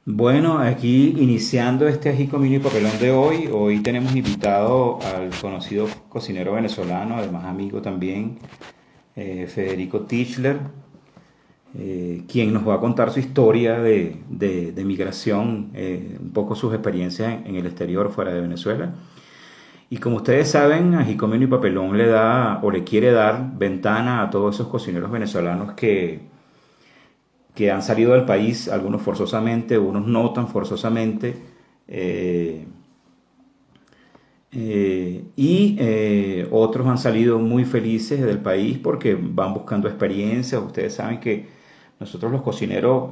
Bueno, aquí iniciando este ají con vino y papelón de hoy. Hoy tenemos invitado al conocido cocinero venezolano, además amigo también, Federico Tischler, quien nos va a contar su historia de migración, un poco sus experiencias en el exterior, fuera de Venezuela. Y como ustedes saben, ají con vino y papelón le da o le quiere dar ventana a todos esos cocineros venezolanos que han salido del país, algunos forzosamente, unos no tan forzosamente, eh, otros han salido muy felices del país porque van buscando experiencias. Ustedes saben que nosotros los cocineros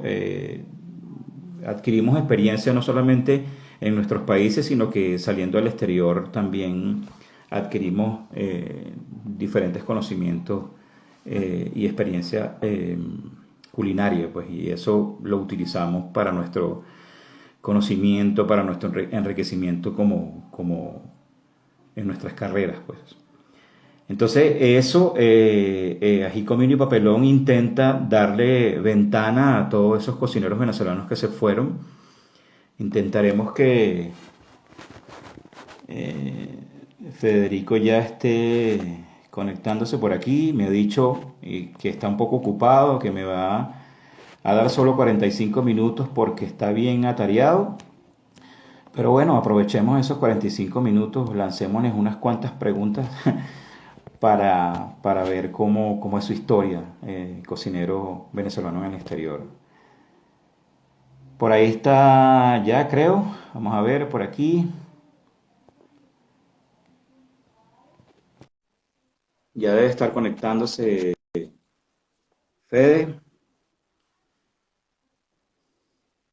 adquirimos experiencia no solamente en nuestros países, sino que saliendo al exterior también adquirimos diferentes conocimientos y experiencia culinaria, pues, y eso lo utilizamos para nuestro conocimiento, para nuestro enriquecimiento como en nuestras carreras, pues. Entonces, eso, Ají con Vino y Papelón intenta darle ventana a todos esos cocineros venezolanos que se fueron. Intentaremos que eh, Federico ya esté conectándose por aquí. Me ha dicho que está un poco ocupado, que me va a dar solo 45 minutos porque está bien atareado. Pero bueno, aprovechemos esos 45 minutos, lancémonos unas cuantas preguntas para ver cómo es su historia, cocinero venezolano en el exterior. Por ahí está ya, creo. Vamos a ver por aquí. Ya debe estar conectándose Fede.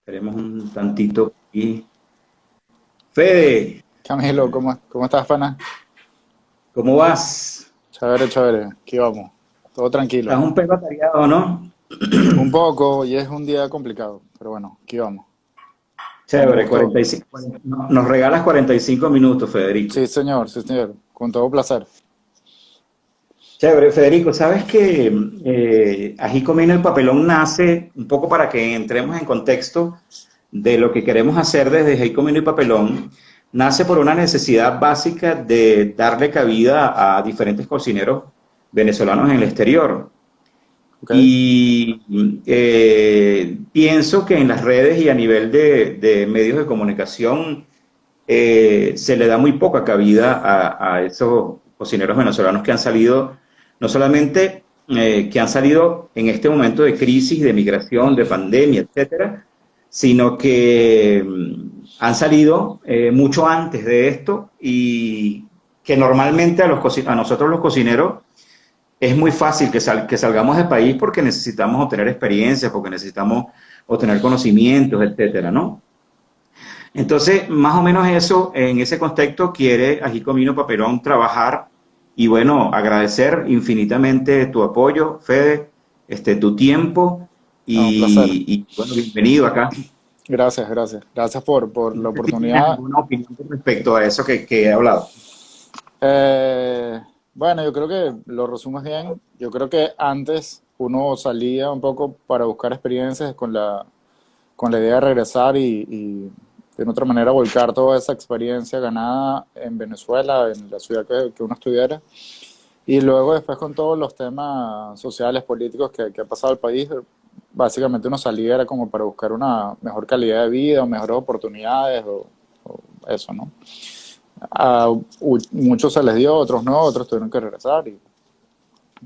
Esperemos un tantito aquí. Fede, Camilo, ¿cómo estás, pana? ¿cómo vas? Chévere, chévere. Aquí vamos. Todo tranquilo. Estás un poco atareado, ¿no? Un poco, y es un día complicado, pero bueno, aquí vamos. Con Chévere, gusto. 45. Nos regalas 45 minutos, Federico. Sí, señor. Con todo placer. Chévere, Federico, sabes que Ají Comino el Papelón nace un poco para que entremos en contexto de lo que queremos hacer desde Ají Comino y Papelón. Nace por una necesidad básica de darle cabida a diferentes cocineros venezolanos en el exterior. ¿Ok? Y pienso que en las redes y a nivel de medios de comunicación se le da muy poca cabida a esos cocineros venezolanos que han salido, no solamente que han salido en este momento de crisis, de migración, de pandemia, etcétera, sino que han salido mucho antes de esto y que normalmente a nosotros los cocineros es muy fácil que salgamos del país porque necesitamos obtener experiencia, porque necesitamos obtener conocimientos, etcétera, ¿no? Entonces, más o menos eso, en ese contexto, quiere Ají Comino Papelón trabajar y bueno, agradecer infinitamente tu apoyo, Fede, tu tiempo No, un placer. bueno, bienvenido acá. Gracias, gracias. Gracias por No la sé si tienes oportunidad. alguna opinión con respecto a eso que he hablado. Bueno, yo creo que lo resumes bien. Yo creo que antes uno salía un poco para buscar experiencias con la idea de regresar y de otra manera volcar toda esa experiencia ganada en Venezuela, en la ciudad que uno estudiara. Y luego después con todos los temas sociales, políticos que ha pasado el país, básicamente uno salía era como para buscar una mejor calidad de vida o mejores oportunidades o eso, ¿no? Muchos se les dio, otros no, otros tuvieron que regresar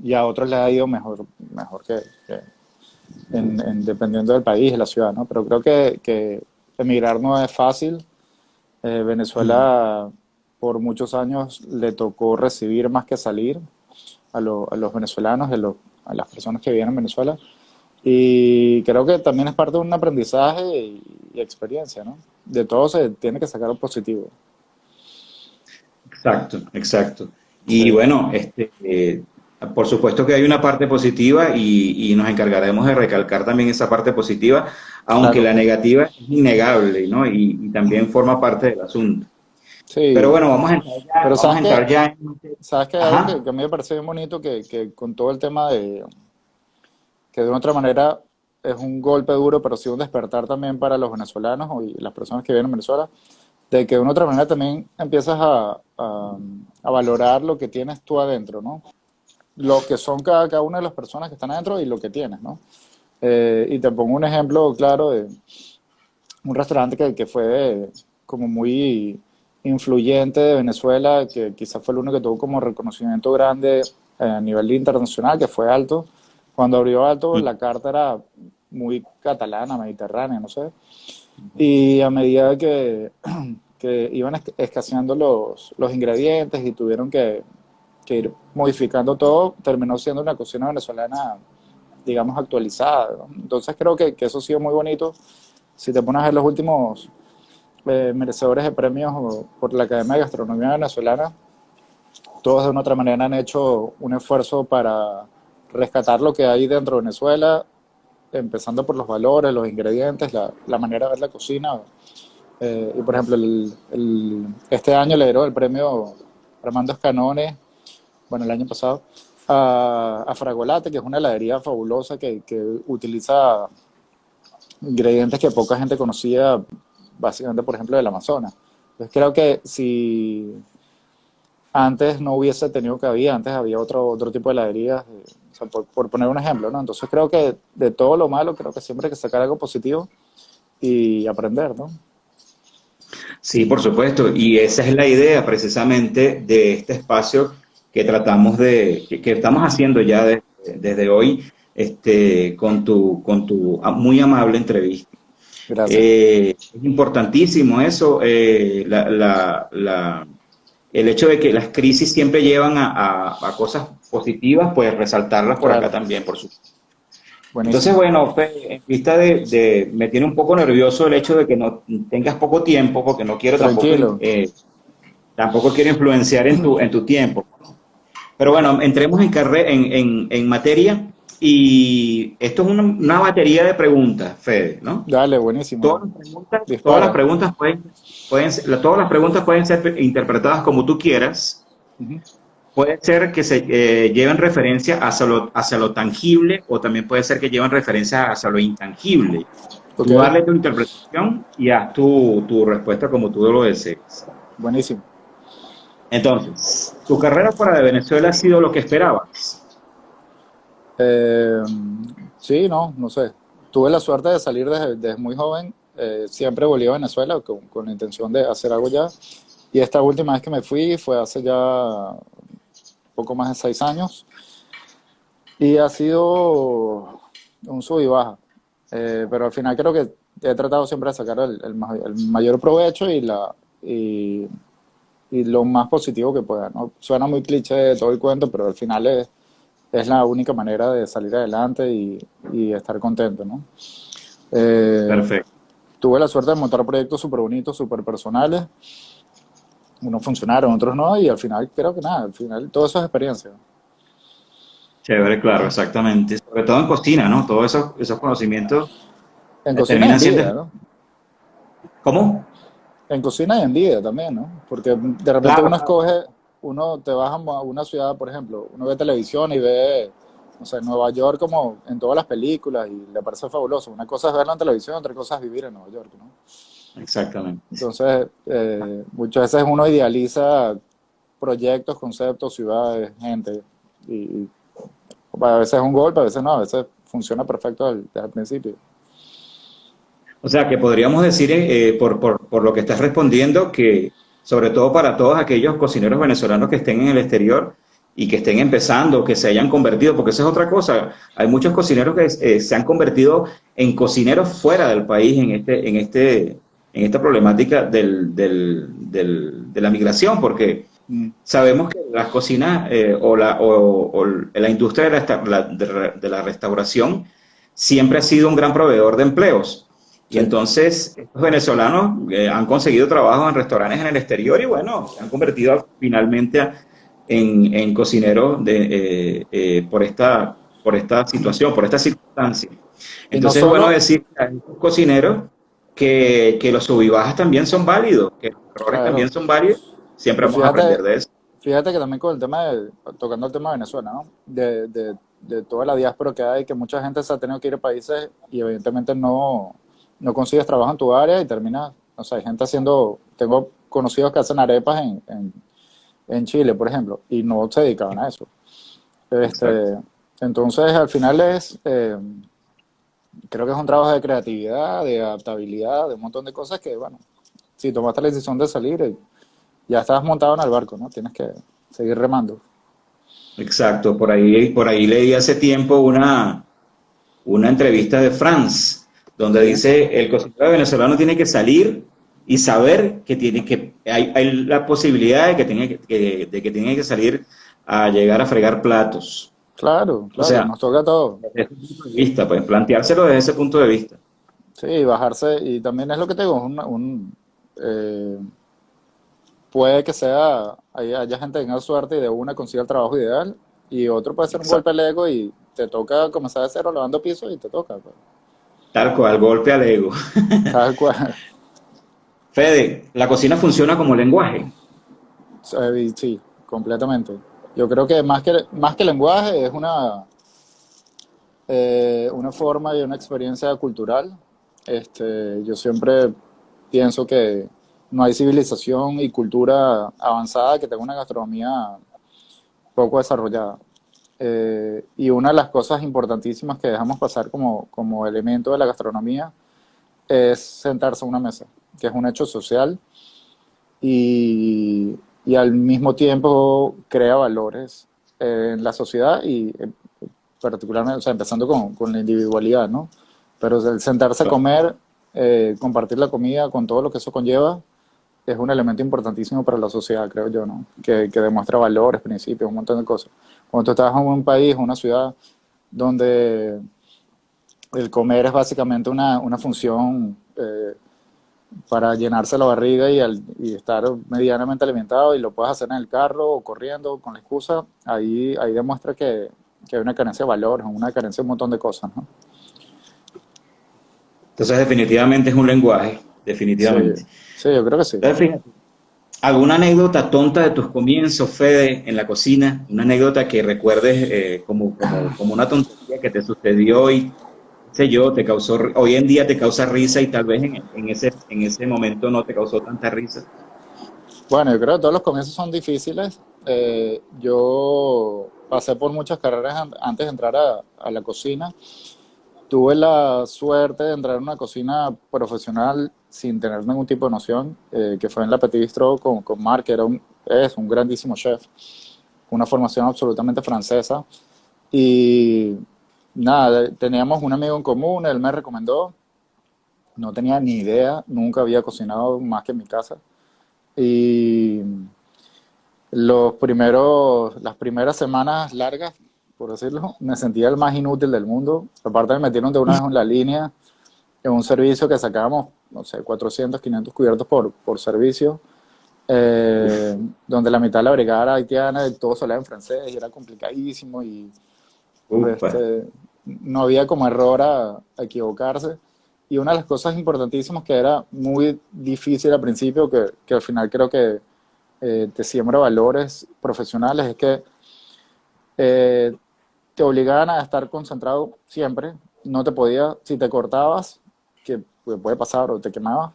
y a otros les ha ido mejor que dependiendo del país, de la ciudad, ¿no? Pero creo que emigrar no es fácil. Mm. Venezuela por muchos años le tocó recibir más que salir a los venezolanos, a las personas que viven en Venezuela. Y creo que también es parte de un aprendizaje y experiencia, ¿no? De todo se tiene que sacar un positivo. Exacto, exacto. Sí, Y bueno, por supuesto que hay una parte positiva y nos encargaremos de recalcar también esa parte positiva, aunque claro. la negativa es innegable, ¿no? Y también forma parte del asunto. Pero Sí, bueno, pero vamos a entrar ya en... sabes que hay algo Ajá. que a mí me parece bien bonito, que con todo el tema de que de una otra manera es un golpe duro, pero sí un despertar también para los venezolanos y las personas que viven en Venezuela, de que de una otra manera también empiezas a valorar lo que tienes tú adentro, ¿no? Lo que son cada una de las personas que están adentro y lo que tienes, ¿no? Y te pongo un ejemplo claro de un restaurante que fue como muy influyente de Venezuela, que quizás fue el único que tuvo como reconocimiento grande a nivel internacional, que fue Alto. Cuando abrió Alto, Mm. la carta era muy catalana, mediterránea, no sé. Y a medida que iban escaseando los ingredientes y tuvieron que ir modificando todo, terminó siendo una cocina venezolana, digamos, actualizada, ¿no? Entonces creo que eso ha sido muy bonito. Si te pones a ver los últimos merecedores de premios por la Academia de Gastronomía Venezolana, todos de una otra manera han hecho un esfuerzo para rescatar lo que hay dentro de Venezuela, empezando por los valores, los ingredientes, la manera de ver la cocina. Y por ejemplo, este año le dieron el premio Armando Escanone, bueno, el año pasado, a Fragolate, que es una heladería fabulosa que utiliza ingredientes que poca gente conocía, básicamente, por ejemplo, del Amazonas. Entonces creo que si antes no hubiese tenido cabida, antes había otro tipo de heladerías, o sea, por poner un ejemplo, ¿no? Entonces creo que de todo lo malo, creo que siempre hay que sacar algo positivo y aprender, ¿no? Sí, por supuesto, y esa es la idea precisamente de este espacio que tratamos que estamos haciendo ya desde hoy, con tu muy amable entrevista. Gracias. Es importantísimo eso, el hecho de que las crisis siempre llevan a cosas positivas, pues resaltarlas por acá Claro, también, por supuesto. Entonces, buenísimo. bueno, Fe, en vista me tiene un poco nervioso el hecho de que no tengas poco tiempo, porque no quiero tampoco, Tranquilo. tampoco quiero influenciar en tu tiempo. Pero bueno, entremos en materia y esto es una batería de preguntas, Fede, ¿no? Dale, buenísimo. Todas las Dispara. preguntas todas las preguntas pueden ser interpretadas como tú quieras. Ujú. Puede ser que se lleven referencia hacia lo tangible o también puede ser que lleven referencia hacia lo intangible. Ok, Tú darle tu interpretación y haz tu respuesta como tú lo desees. buenísimo. Entonces, ¿tu carrera fuera de Venezuela ha sido lo que esperabas? Eh, sí, no sé. Tuve la suerte de salir desde muy joven. Siempre volví a Venezuela con la intención de hacer algo ya. Y esta última vez que me fui fue hace ya poco más de 6 años. Y ha sido un sub y baja. Pero al final creo que he tratado siempre de sacar el mayor provecho y lo más positivo que pueda, ¿no? Suena muy cliché todo el cuento, pero al final es la única manera de salir adelante y estar contento, ¿no? Eh, Perfecto. tuve la suerte de montar proyectos súper bonitos, súper personales. Unos funcionaron, otros no, y al final creo que nada, al final todo eso es experiencia. Chévere, claro, exactamente. Sobre todo en cocina, ¿no? Todos esos conocimientos En cocina y terminan en siendo... vida, ¿no? ¿Cómo? En cocina y en vida también, ¿no? Porque de repente Claro, uno claro. escoge, uno te vas a una ciudad, por ejemplo, uno ve televisión y ve, no sé, Nueva York como en todas las películas y le parece fabuloso. Una cosa es verlo en televisión, otra cosa es vivir en Nueva York, ¿no? Exactamente. Entonces, muchas veces uno idealiza proyectos, conceptos, ciudades, gente, y a veces es un golpe, a veces no, a veces funciona perfecto desde el principio. O sea, que podríamos decir, por lo que estás respondiendo, que sobre todo para todos aquellos cocineros venezolanos que estén en el exterior y que estén empezando, que se hayan convertido, porque esa es otra cosa. Hay muchos cocineros que se han convertido en cocineros fuera del país en esta problemática de la migración, porque Mm, sabemos que las cocinas o la industria de la restauración siempre ha sido un gran proveedor de empleos. Y sí, entonces, estos venezolanos han conseguido trabajo en restaurantes en el exterior y bueno, se han convertido finalmente en cocineros por esta situación, por esta circunstancia. y no Entonces, es bueno solo, decir a estos cocineros que los sub y bajas también son válidos, que los errores también claro, son válidos, siempre y vamos a aprender fíjate, de eso. fíjate que también con el tema tocando el tema de Venezuela, ¿no? de toda la diáspora que hay, que mucha gente se ha tenido que ir a países y evidentemente no consigues trabajo en tu área y terminas, o sea, hay gente haciendo, tengo conocidos que hacen arepas en Chile, por ejemplo, y no se dedicaban a eso. Exacto. Este, entonces, al final creo que es un trabajo de creatividad, de adaptabilidad, de un montón de cosas que, bueno, si tomaste la decisión de salir, ya estás montado en el barco, ¿no? Tienes que seguir remando. Exacto, por ahí leí hace tiempo una entrevista de France, donde Sí, dice el cocinero venezolano tiene que salir y saber que tiene que, hay la posibilidad de que de que tiene que salir a llegar a fregar platos. claro, O claro, sea, nos toca todo. desde ese punto de vista, pues planteárselo desde ese punto de vista. Sí, bajarse, y también es lo que te digo, puede que haya gente que tenga suerte y de una consiga el trabajo ideal, y otro puede ser un golpe Exacto. al ego y te toca comenzar de cero lavando pisos y te toca, pues. Tal cual, golpe al ego. Tal cual. Fede, la cocina funciona como lenguaje. Y sí, completamente. Yo creo que más que lenguaje es una forma y una experiencia cultural. Yo siempre pienso que no hay civilización y cultura avanzada que tenga una gastronomía poco desarrollada. Y una de las cosas importantísimas que dejamos pasar como elemento de la gastronomía es sentarse a una mesa, que es un hecho social y al mismo tiempo crea valores en la sociedad y particularmente, o sea, empezando con la individualidad, ¿no? Pero el sentarse a comer, compartir la comida con todo lo que eso conlleva, es un elemento importantísimo para la sociedad, creo yo, ¿no? Que demuestra valores, principios, un montón de cosas. Cuando tú estás en un país, una ciudad donde el comer es básicamente una función para llenarse la barriga y estar medianamente alimentado y lo puedes hacer en el carro o corriendo con la excusa, ahí demuestra que hay una carencia de valores, una carencia de un montón de cosas, ¿no? Entonces, definitivamente es un lenguaje, Sí, definitivamente. sí, yo creo que sí. Entonces, fíjate, ¿alguna anécdota tonta de tus comienzos, Fede, en la cocina? Una anécdota que recuerdes como una tontería que te sucedió y, qué sé yo, hoy en día te causa risa y tal vez en ese momento no te causó tanta risa. Bueno, yo creo que todos los comienzos son difíciles. Yo pasé por muchas carreras antes de entrar a la cocina. Tuve la suerte de entrar en una cocina profesional sin tener ningún tipo de noción, que fue en la Petit Bistro con Marc, que es un grandísimo chef, una formación absolutamente francesa. Y nada, teníamos un amigo en común, él me recomendó, no tenía ni idea, nunca había cocinado más que en mi casa. Y las primeras semanas largas, por decirlo, me sentía el más inútil del mundo. Aparte me metieron de una vez en la línea en un servicio que sacábamos, no sé, 400, 500 cubiertos por servicio, Uf, donde la mitad de la brigada era haitiana y todo se hablaba en francés y era complicadísimo y ufa. este, no había como error a equivocarse. Y una de las cosas importantísimas que era muy difícil al principio, que al final creo que te siembra valores profesionales, es que eh, te obligaban a estar concentrado siempre. No te podía, si te cortabas, que puede pasar, o te quemabas,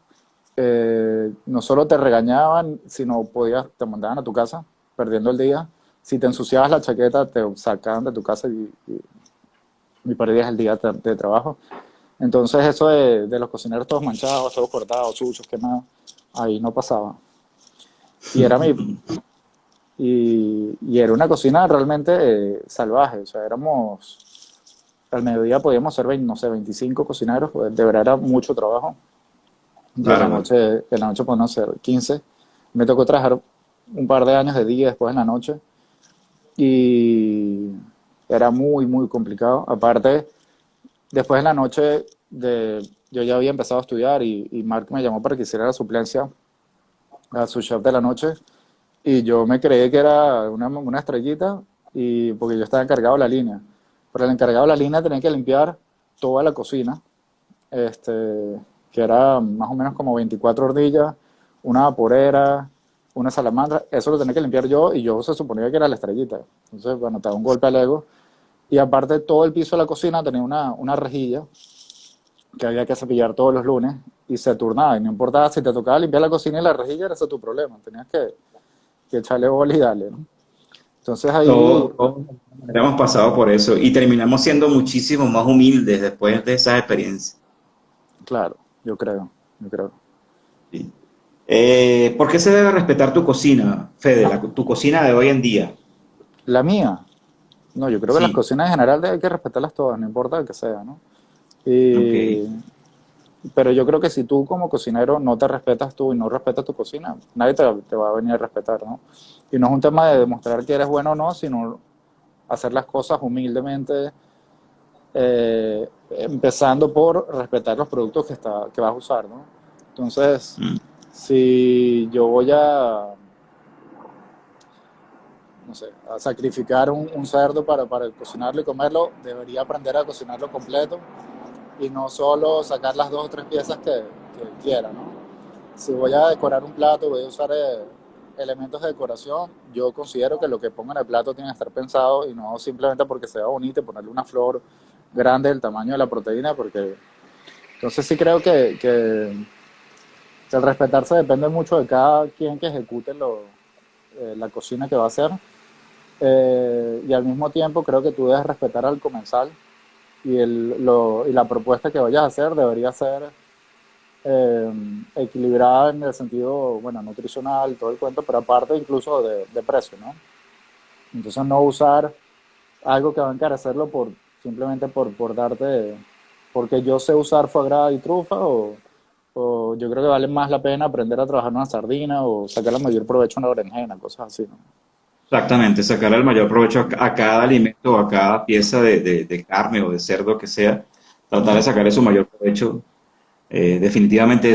no solo te regañaban, sino te mandaban a tu casa, perdiendo el día. Si te ensuciabas la chaqueta, te sacaban de tu casa y perdías el día de trabajo. Entonces eso de los cocineros todos manchados, todos cortados, sucios, quemados, ahí no pasaba. Y era mi, y era una cocina realmente salvaje, o sea, al mediodía podíamos ser, no sé, 25 cocineros, pues de verdad era mucho trabajo. Y Bárbaro. en la noche podemos ser 15. Me tocó trabajar un par de años de día después en la noche y era muy, muy complicado. Aparte, después en la noche yo ya había empezado a estudiar y Mark me llamó para que hiciera la suplencia a su chef de la noche y yo me creí que era una estrellita y porque yo estaba encargado de la línea. Pero el encargado de la línea tenía que limpiar toda la cocina, que era más o menos como 24 hornillas, una vaporera, una salamandra. Eso lo tenía que limpiar yo y yo se suponía que era la estrellita. Entonces, bueno, te da un golpe al ego. Y aparte, todo el piso de la cocina tenía una rejilla que había que cepillar todos los lunes y se turnaba. Y no importaba si te tocaba limpiar la cocina y la rejilla, era ese tu problema. Tenías que echarle bola y darle, ¿no? Entonces ahí, Todos hemos pasado por eso y terminamos siendo muchísimo más humildes después de esas experiencias. claro, yo creo. ¿Sí? ¿Por qué se debe respetar tu cocina, Fede, tu cocina de hoy en día? La mía, no, yo creo que las Sí, cocinas en general hay que respetarlas todas, no importa el que sea, ¿no? ok. Y, pero yo creo que si tú como cocinero no te respetas tú y no respetas tu cocina, nadie te va a venir a respetar, ¿no? Y no es un tema de demostrar que eres bueno o no, sino hacer las cosas humildemente, empezando por respetar los productos que vas a usar, ¿no? Entonces, Mm. si yo voy a, no sé, a sacrificar un cerdo para cocinarlo y comerlo, debería aprender a cocinarlo completo y no solo sacar las dos o tres piezas que quiera, ¿no? Si voy a decorar un plato, voy a usar elementos de decoración, yo considero que lo que pongo en el plato tiene que estar pensado y no simplemente porque sea bonito y ponerle una flor grande del tamaño de la proteína, porque entonces sí creo que el respetarse depende mucho de cada quien que ejecute la cocina que va a hacer. Y al mismo tiempo creo que tú debes respetar al comensal y la propuesta que vayas a hacer debería ser eh, equilibrada en el sentido, bueno, nutricional, todo el cuento, pero aparte incluso de precio, ¿no? Entonces no usar algo que va a encarecerlo simplemente por darte, porque yo sé usar foie gras y trufa, o yo creo que vale más la pena aprender a trabajar una sardina o sacar el mayor provecho a una berenjena, cosas así, ¿no? Exactamente, sacar el mayor provecho a cada alimento o a cada pieza de carne o de cerdo que sea, tratar de Ujú. sacarle su mayor provecho. Definitivamente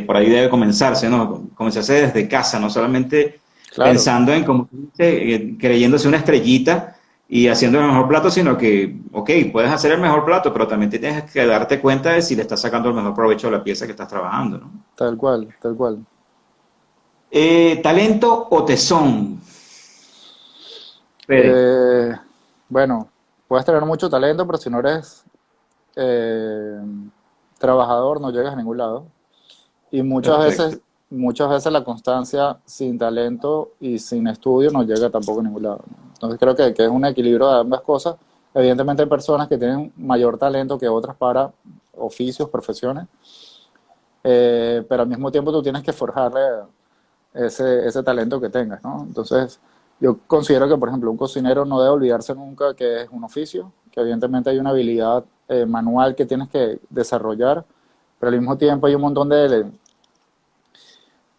por ahí debe comenzarse, ¿no? Comenzarse desde casa, no solamente Claro, pensando en, como tú dices, creyéndose una estrellita y haciendo el mejor plato, sino que, ok, puedes hacer el mejor plato, pero también tienes que darte cuenta de si le estás sacando el mejor provecho a la pieza que estás trabajando, ¿no? tal cual, tal cual. ¿Talento o tesón, Fede? Eh, bueno, puedes tener mucho talento, pero si no eres eh, trabajador no llegas a ningún lado. Y Perfecto. muchas veces la constancia sin talento y sin estudio no llega tampoco a ningún lado, ¿no? Entonces creo que es un equilibrio de ambas cosas. Evidentemente hay personas que tienen mayor talento que otras para oficios, profesiones, pero al mismo tiempo tú tienes que forjarle ese talento que tengas, ¿no? Entonces yo considero que, por ejemplo, un cocinero no debe olvidarse nunca que es un oficio, que evidentemente hay una habilidad manual que tienes que desarrollar, pero al mismo tiempo hay un montón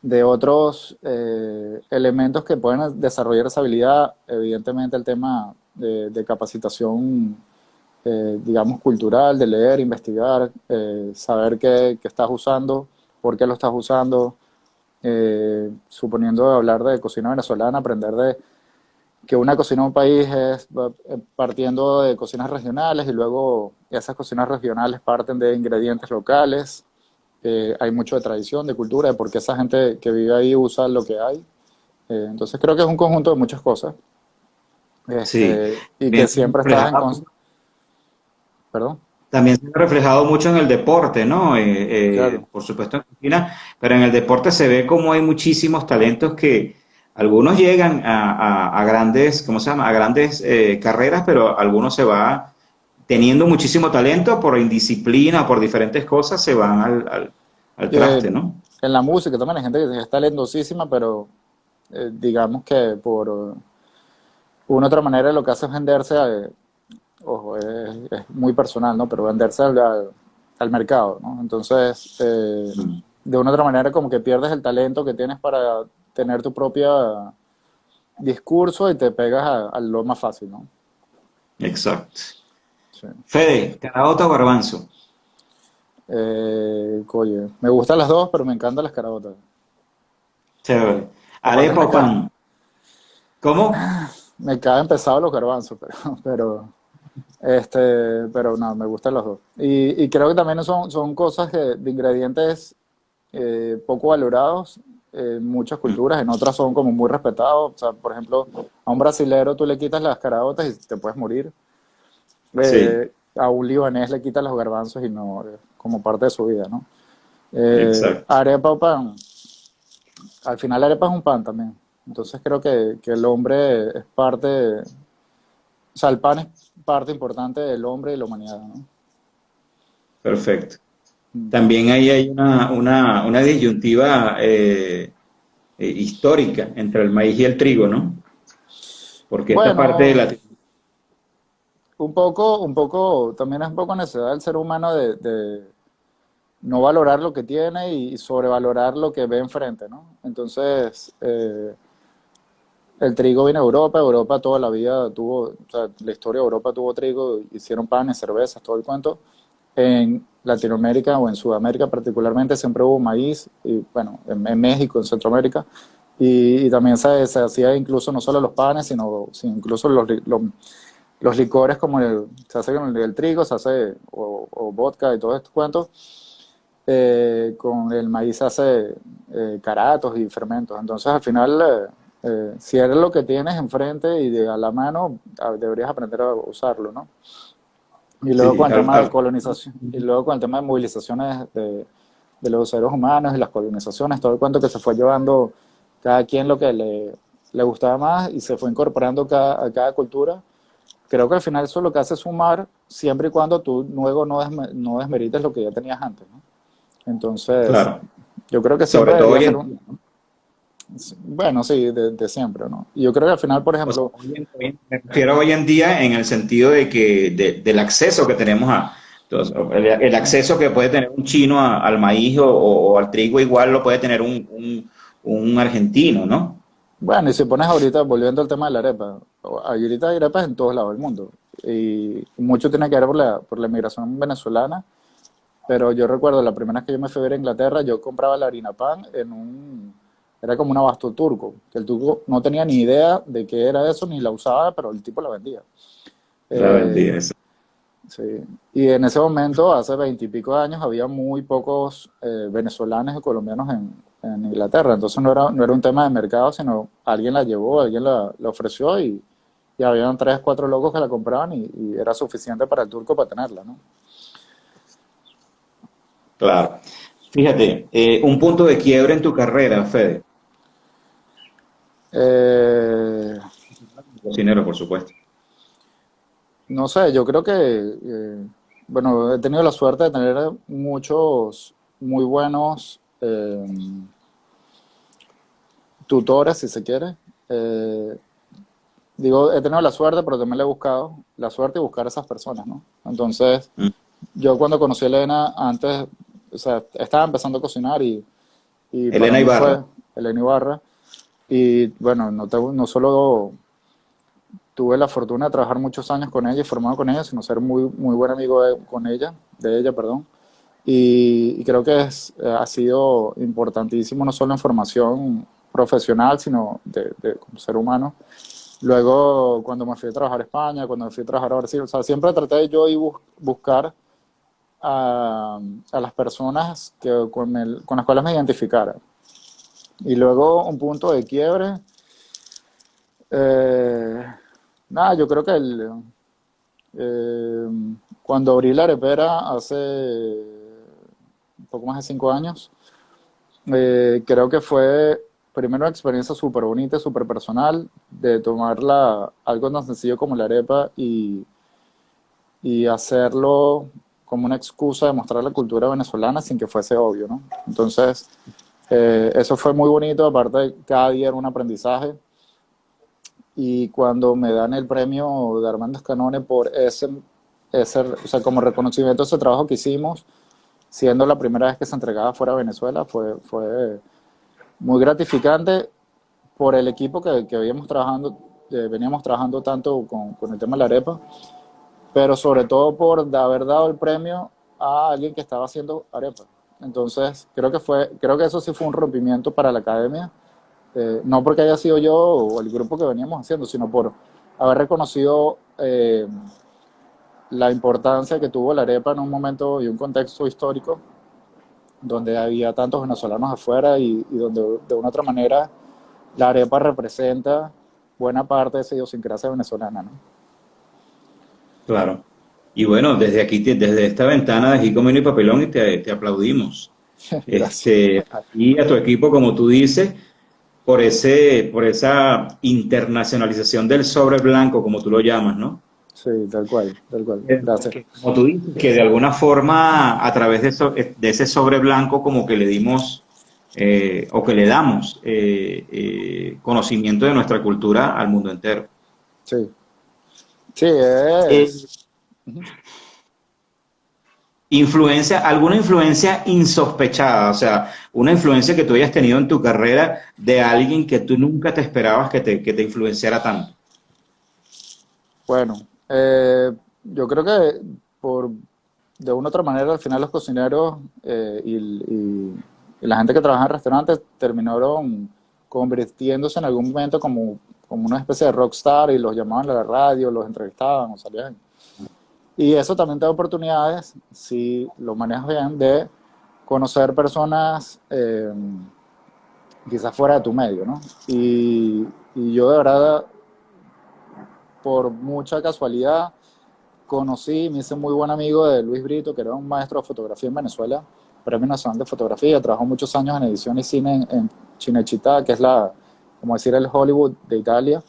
de otros elementos que pueden desarrollar esa habilidad. Evidentemente el tema de capacitación, digamos, cultural, de leer, investigar, saber qué estás usando, por qué lo estás usando. Suponiendo hablar de cocina venezolana, aprender de que una cocina de un país es partiendo de cocinas regionales y luego esas cocinas regionales parten de ingredientes locales. Hay mucho de tradición, de cultura, de por qué esa gente que vive ahí usa lo que hay. Entonces creo que es un conjunto de muchas cosas. Sí. Y que También se ve siempre estás en... reflejado, Perdón, también se ve reflejado mucho en el deporte, ¿no? claro. Por supuesto en Argentina, pero en el deporte se ve como hay muchísimos talentos que algunos llegan a grandes, ¿cómo se llama? A grandes carreras, pero algunos se va teniendo muchísimo talento por indisciplina, por diferentes cosas, se van al Eh, traste, ¿no? en la música también hay gente que es talentosísima, pero digamos que por una otra manera lo que hace es venderse, ojo, es muy personal, ¿no? Pero venderse al mercado, ¿no? Entonces, Mm. de una otra manera como que pierdes el talento que tienes para tener tu propio discurso y te pegas a lo más fácil, ¿no? Exacto. Sí. Fede, ¿caraota o garbanzo? Oye, me gustan las dos, pero me encantan las carabotas. Chévere. Aparte ¿Arepa o pan? ¿Cómo? me caen pesados los garbanzos, pero no, me gustan los dos. Y creo que también son cosas de ingredientes poco valorados en muchas Mm. culturas, en otras son como muy respetados. O sea, por ejemplo, a un brasilero tú le quitas las caraotas y te puedes morir. A un libanés le quita los garbanzos y no, como parte de su vida, ¿no? exacto. Arepa o pan, al final la arepa es un pan también. Entonces creo que el hombre es parte, o sea, el pan es parte importante del hombre y la humanidad, ¿no? Perfecto. También ahí hay una disyuntiva histórica entre el maíz y el trigo, ¿no? Porque esta parte de Bueno, la... un poco, también es un poco necesidad del ser humano de no valorar lo que tiene y sobrevalorar lo que ve enfrente, ¿no? Entonces, el trigo viene de Europa, Europa toda la vida tuvo, o sea, la historia de Europa tuvo trigo, hicieron panes, cervezas, todo el cuento. En Latinoamérica o en Sudamérica particularmente siempre hubo maíz, y bueno, en México, en Centroamérica, y también se hacía incluso no solo los panes, sino incluso los licores como se hace con el trigo, se hace, o vodka y todos estos cuentos, con el maíz se hace caratos y fermentos. Entonces al final, si eres lo que tienes enfrente y a la mano, deberías aprender a usarlo, ¿no? Y luego Sí, con el tema de colonización, y luego con el tema de movilizaciones de los seres humanos y las colonizaciones, todo el cuento que se fue llevando cada quien lo que le gustaba más y se fue incorporando a cada cultura. Creo que al final eso lo que hace es sumar siempre y cuando tú luego no desmerites lo que ya tenías antes, ¿no? Entonces, claro. yo creo que Sobre siempre todo debería hoy ser en un, día, ¿no? bueno, sí, de siempre, ¿no? Y yo creo que al final, por O sea, ejemplo, me refiero hoy en día en el sentido de que del acceso que tenemos a, entonces, el acceso que puede tener un chino al maíz o al trigo igual lo puede tener un argentino, ¿no? bueno, y si pones ahorita, volviendo al tema de la arepa, ahorita hay arepas en todos lados del mundo. Y mucho tiene que ver por la inmigración venezolana. Pero yo recuerdo la primera vez que yo me fui a ver a Inglaterra, yo compraba la harina pan era como un abasto turco, que el turco no tenía ni idea de qué era eso, ni la usaba, pero el tipo la vendía. La Eh, vendía, eso. sí. Y en ese momento, hace veintipico de años, había muy pocos venezolanos y colombianos en Inglaterra. Entonces no era un tema de mercado, sino alguien la llevó, alguien la ofreció y habían tres, cuatro locos que la compraban y era suficiente para el turco para tenerla, ¿no? Claro. Fíjate, un punto de quiebre en tu carrera, Fede. Eh, Cocinero, por supuesto. No sé, yo creo que, bueno, he tenido la suerte de tener muchos muy buenos tutores, si se quiere. Eh, Digo, he tenido la suerte, pero también le he buscado la suerte y buscar a esas personas, ¿no? Entonces, Mm. yo cuando conocí a Elena, antes, o sea, estaba empezando a cocinar y para Elena mí fue Ibarra. Elena Ibarra. Y bueno, no solo tuve la fortuna de trabajar muchos años con ella y formado con ella, sino ser muy buen amigo de ella, perdón. Y creo que ha sido importantísimo no solo en formación profesional, sino como ser humano. Luego, cuando me fui a trabajar a España, cuando me fui a trabajar a Brasil, o sea, siempre traté de yo ir buscar a las personas con las cuales me identificara. Y luego un punto de quiebre. Eh, Nada, yo creo que eh, cuando abrí la arepera hace un poco más de 5 años, creo que fue primero una experiencia súper bonita, súper personal, de tomarla algo tan sencillo como la arepa y hacerlo como una excusa de mostrar la cultura venezolana sin que fuese obvio, ¿no? Entonces, eso fue muy bonito, aparte cada día era un aprendizaje. Y cuando me dan el premio de Armando Escanone por o sea, como reconocimiento a ese trabajo que hicimos, siendo la primera vez que se entregaba fuera de Venezuela, fue muy gratificante por el equipo que veníamos trabajando tanto con el tema de la arepa, pero sobre todo por haber dado el premio a alguien que estaba haciendo arepa. Entonces, creo que eso sí fue un rompimiento para la academia, no porque haya sido yo o el grupo que veníamos haciendo, sino por haber reconocido la importancia que tuvo la arepa en un momento y un contexto histórico donde había tantos venezolanos afuera y donde de una otra manera la arepa representa buena parte de esa idiosincrasia venezolana, ¿no? Claro. Y bueno, desde aquí, desde esta ventana de Jico Mino y Papelón, y te aplaudimos. Gracias. A ti y a tu equipo, como tú dices, por esa internacionalización del sobre blanco, como tú lo llamas, ¿no? Sí, tal cual. Gracias. Como tú dices, que de alguna forma, a través de ese sobre blanco, como que le dimos, o que le damos conocimiento de nuestra cultura al mundo entero. Sí, sí, Eh, es. alguna influencia insospechada, o sea, una influencia que tú hayas tenido en tu carrera de alguien que tú nunca te esperabas que te influenciara tanto. Bueno, yo creo que por de una u otra manera al final los cocineros y la gente que trabaja en restaurantes terminaron convirtiéndose en algún momento como una especie de rockstar y los llamaban a la radio, los entrevistaban o salían. Y eso también te da oportunidades, si lo manejas bien, de conocer personas quizás fuera de tu medio, ¿no? Y yo de verdad, por mucha casualidad, conocí, me hice muy buen amigo de Luis Brito, que era un maestro de fotografía en Venezuela, Premio Nacional de Fotografía, trabajó muchos años en edición y cine en Cinecittà, que es como decir, el Hollywood de Italia,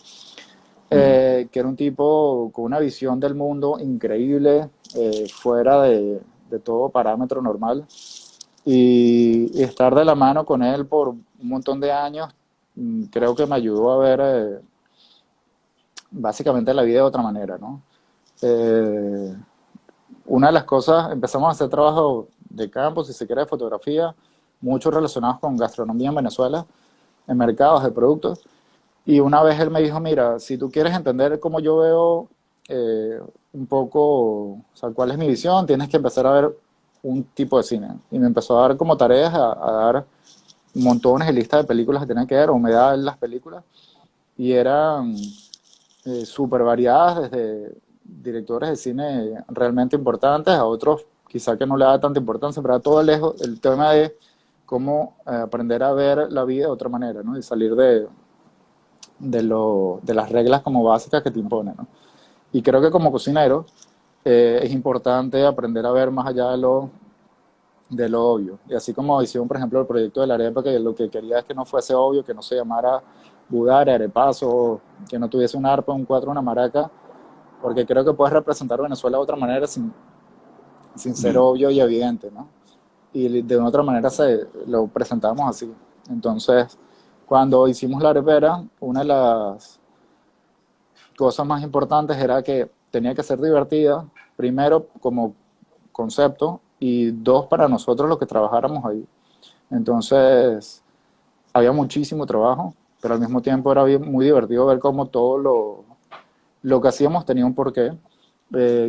Mm. que era un tipo con una visión del mundo increíble, fuera de todo parámetro normal, y estar de la mano con él por un montón de años, creo que me ayudó a ver básicamente la vida de otra manera, ¿no? Eh, una de las cosas, empezamos a hacer trabajo de campo, si se quiere, de fotografía, muchos relacionados con gastronomía en Venezuela, en mercados de productos. Y una vez él me dijo, mira, si tú quieres entender cómo yo veo un poco, o sea, cuál es mi visión, tienes que empezar a ver un tipo de cine. Y me empezó a dar como tareas, a dar montones de listas de películas que tenían que ver, o me daba las películas, y eran súper variadas, desde directores de cine realmente importantes a otros quizá que no le da tanta importancia, pero a todo lejos el tema de cómo aprender a ver la vida de otra manera, ¿no? Y salir de las reglas como básicas que te imponen, ¿no? Y creo que como cocinero es importante aprender a ver más allá de lo obvio. Y así como hicieron, por ejemplo, el proyecto de la arepa, que lo que quería es que no fuese obvio, que no se llamara budare, arepazo, que no tuviese un arpa, un cuatro, una maraca, porque creo que puedes representar Venezuela de otra manera sin ser Mm. obvio y evidente, ¿no? Y de una otra manera lo presentamos así. Entonces, cuando hicimos la arepera, una de las cosas más importantes era que tenía que ser divertida, primero como concepto, y dos, para nosotros los que trabajáramos ahí. Entonces, había muchísimo trabajo, pero al mismo tiempo era muy divertido ver cómo todo lo que hacíamos tenía un porqué.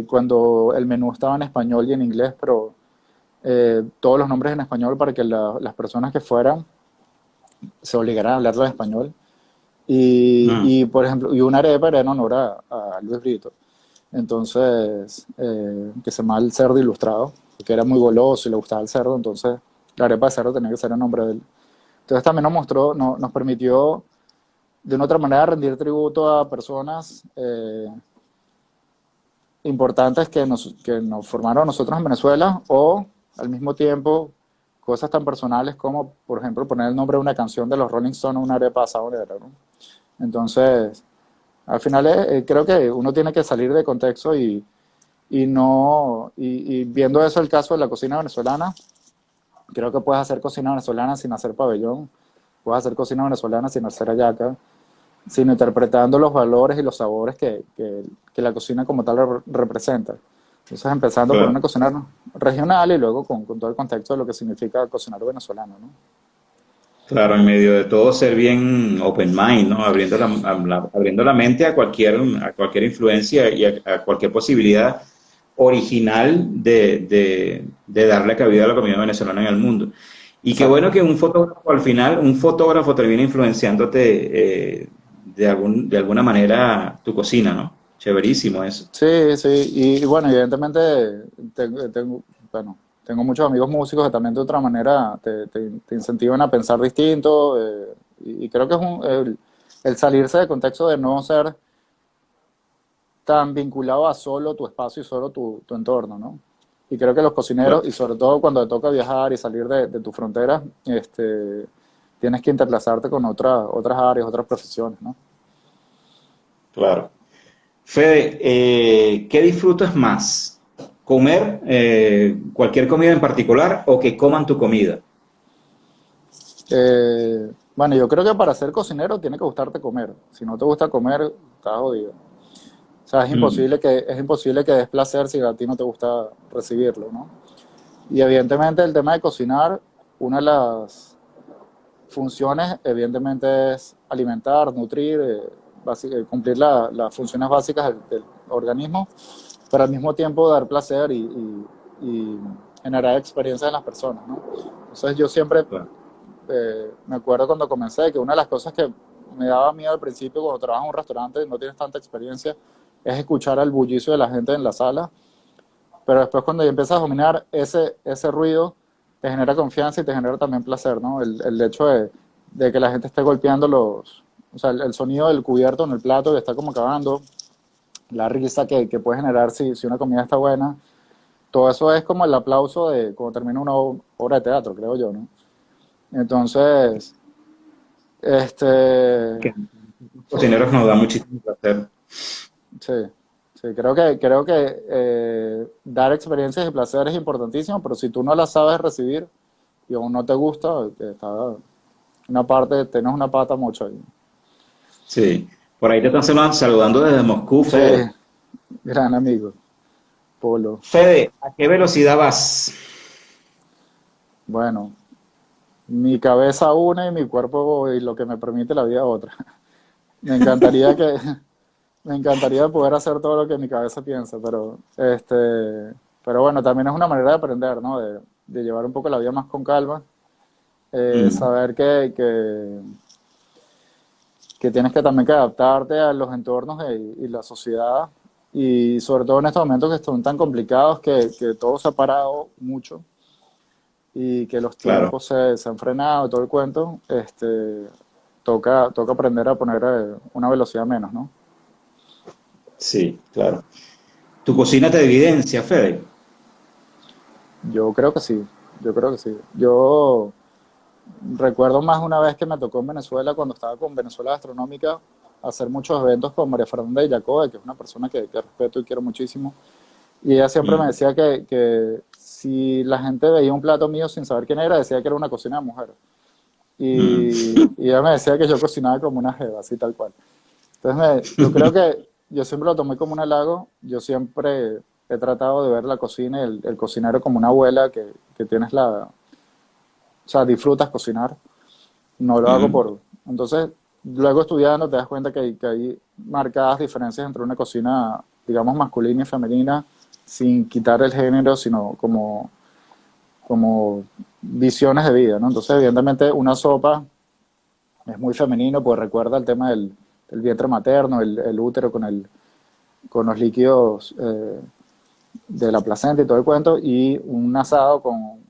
Cuando el menú estaba en español y en inglés, pero todos los nombres en español para que las personas que fueran se obligaran a hablarlo en español. Mm. Por ejemplo, y una arepa era en honor a Luis Brito. Entonces, que se llama el cerdo ilustrado, porque era muy goloso y le gustaba el cerdo, entonces la arepa de cerdo tenía que ser en nombre de él. Entonces también nos mostró, nos permitió de una otra manera rendir tributo a personas importantes que nos formaron a nosotros en Venezuela, o al mismo tiempo cosas tan personales como, por ejemplo, poner el nombre de una canción de los Rolling Stones a una arepa sabanera, ¿no? Entonces, al final creo que uno tiene que salir de contexto y no y viendo eso el caso de la cocina venezolana, creo que puedes hacer cocina venezolana sin hacer pabellón, puedes hacer cocina venezolana sin hacer hallaca, sino interpretando los valores y los sabores que la cocina como tal representa. Entonces, empezando por una Claro. cocina regional y luego con todo el contexto de lo que significa cocinar venezolano, ¿no? Claro, en medio de todo ser bien open mind, ¿no? Abriendo la mente a cualquier influencia y a cualquier posibilidad original de darle cabida a la comida venezolana en el mundo. Y qué bueno Exacto. que un fotógrafo al final, un fotógrafo termina influenciándote de alguna manera tu cocina, ¿no? Chéverísimo eso. Sí, sí, y bueno, evidentemente bueno, tengo muchos amigos músicos que también de otra manera te incentivan a pensar distinto, y creo que es el salirse de contexto de no ser tan vinculado a solo tu espacio y solo tu entorno, ¿no? Y creo que los Claro, cocineros, y sobre todo cuando te toca viajar y salir de tu frontera, tienes que interlazarte con otras áreas, otras profesiones, ¿no? claro. Fede, ¿qué disfrutas más? ¿Comer cualquier comida en particular o que coman tu comida? Bueno, yo creo que para ser cocinero tiene que gustarte comer. Si no te gusta comer, estás jodido. O sea, Mm, es imposible que des placer si a ti no te gusta recibirlo, ¿no? Y evidentemente el tema de cocinar, una de las funciones, evidentemente, es alimentar, nutrir, cumplir las funciones básicas del organismo, pero al mismo tiempo dar placer y generar experiencias en las personas, ¿no? Entonces yo siempre claro. me acuerdo cuando comencé que una de las cosas que me daba miedo al principio cuando trabajas en un restaurante y no tienes tanta experiencia es escuchar el bullicio de la gente en la sala, pero después cuando ya empiezas a dominar ese ruido, te genera confianza y te genera también placer, ¿no? El hecho de que la gente esté golpeando o sea, el sonido del cubierto en el plato que está como acabando, la risa que puede generar si una comida está buena, todo eso es como el aplauso de cuando termina una obra de teatro, creo yo, ¿no? Entonces, este, Que los cocineros nos da muchísimo placer. sí, sí, creo que dar experiencias y placer es importantísimo, pero si tú no las sabes recibir y aún no te gusta, tienes una pata mucho ahí. Sí. Por ahí te están saludando desde Moscú, Sí, Fede. gran amigo, Polo. Fede, ¿a qué velocidad vas? Bueno, mi cabeza una y mi cuerpo y lo que me permite la vida otra. Me encantaría que, me encantaría poder hacer todo lo que mi cabeza piensa, pero bueno, también es una manera de aprender, ¿no? De llevar un poco la vida más con calma, Mm, saber que tienes que también que adaptarte a los entornos y la sociedad, y sobre todo en estos momentos que son tan complicados que todo se ha parado mucho y que los claro, tiempos se han frenado y todo el cuento, toca aprender a poner una velocidad menos, ¿no? sí, claro. ¿Tu cocina te evidencia, Fede? Yo creo que sí, yo creo que sí. Yo recuerdo más una vez que me tocó en Venezuela, cuando estaba con Venezuela Gastronómica, hacer muchos eventos con María Fernanda de Jacobe, que es una persona que respeto y quiero muchísimo. Y ella siempre me Mm, decía que si la gente veía un plato mío sin saber quién era, decía que era una cocina de mujer. mm, Y ella me decía que yo cocinaba como una jeva, así tal cual. Entonces, yo creo que yo siempre lo tomé como un halago. Yo siempre he tratado de ver la cocina y el cocinero como una abuela que tienes o sea, disfrutas cocinar. No lo hago mm, por... Entonces, luego estudiando te das cuenta que hay marcadas diferencias entre una cocina, digamos, masculina y femenina, sin quitar el género, sino como visiones de vida, ¿no? Entonces, evidentemente, una sopa es muy femenino, pues recuerda el tema del vientre materno, el útero con los líquidos de la placenta y todo el cuento, y un asado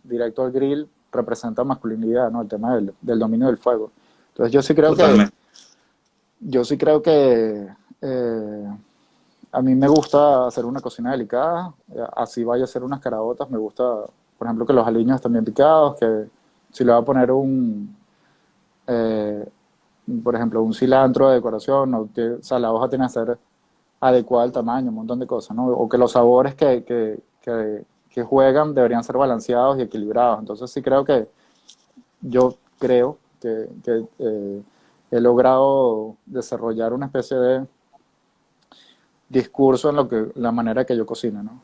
directo al grill representa masculinidad, ¿no? El tema del dominio del fuego. Entonces totalmente. yo sí creo que a mí me gusta hacer una cocina delicada, así vaya a hacer unas caraotas, me gusta, por ejemplo, que los aliños estén bien picados, que si le va a poner eh, por ejemplo, un cilantro de decoración, o sea, la hoja tiene que ser adecuada al tamaño, un montón de cosas, ¿no? O que los sabores que juegan deberían ser balanceados y equilibrados. Entonces sí yo creo que he logrado desarrollar una especie de discurso en la manera que yo cocino, ¿no?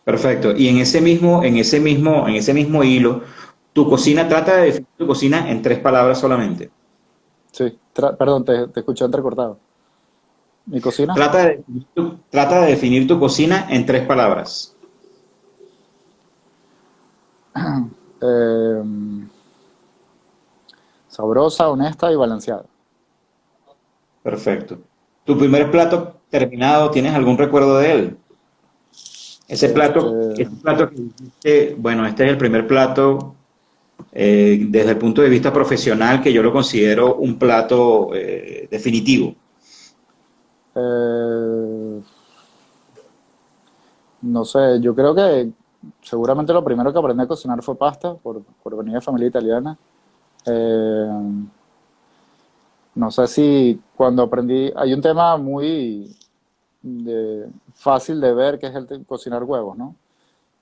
Perfecto. Y en ese mismo hilo, tu cocina trata de definir tu cocina en tres palabras solamente. Sí, perdón, te escuché entrecortado. ¿Mi cocina? Trata de definir tu cocina en tres palabras. Eh, sabrosa, honesta y balanceada. Perfecto. Tu primer plato terminado, ¿tienes algún recuerdo de él? Ese Este, plato, ese plato que dijiste, bueno, este es el primer plato desde el punto de vista profesional que yo lo considero un plato definitivo. Eh, no sé, yo creo que seguramente lo primero que aprendí a cocinar fue pasta, por venir de familia italiana. Eh, no sé si cuando aprendí, hay un tema muy fácil de ver que es cocinar huevos, ¿no?